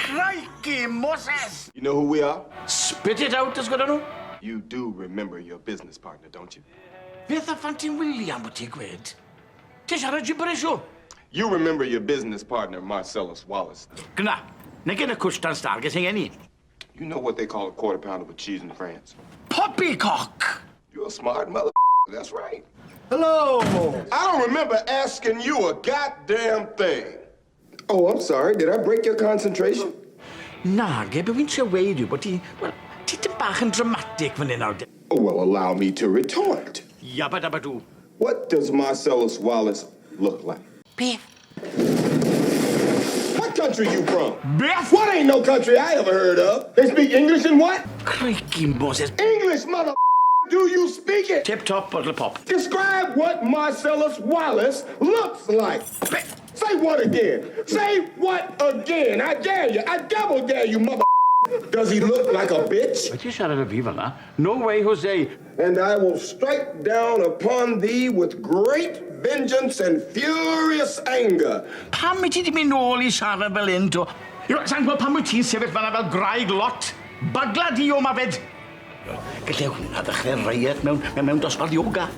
Crikey, Moses! You know who we are? Spit it out, as good as nhw. You do remember your business partner, don't you? Beth a fan ti'n wylio am bwyt ti gwed? Ti'n siarad gibberish o? You remember your business partner, Marcellus Wallace. Gna, na gen y cwstan starges hyn ni. You know what they call a quarter pounder with cheese in France? Poppycock! You're a smart mother. That's right. Hello! I don't remember asking you a goddamn thing. Oh, I'm sorry. Did I break your concentration? Na, ge, be wy'n trio weid yw bod ti, wel, ti dy bach yn dramatic fan hyn awr. Oh, well, allow me to retort. Yabba dabba doo. What does Marcellus Wallace look like? Beth? What country you from? Beth? What ain't no country I ever heard of? They speak English and what? Crikey, Moses. English, mother. Do you speak it? Tip-top, bottle pop. Describe what Marcellus Wallace looks like. Beth? Say what again? Say what again? I dare you. I double dare you, mother. Does he look like a bitch? Wyt ti siarad y fi fel na? No way, Jose. And I will strike down upon thee with great vengeance and furious anger. Pam wyt ti di mynd nôl I siarad fel hyn, to? Sa'n gweld pam wyt ti'n sefyll fan'na fel graig lot? Bagla di o ma fed. Gallai hwnna ddechrau riot mewn dosbarth yoga.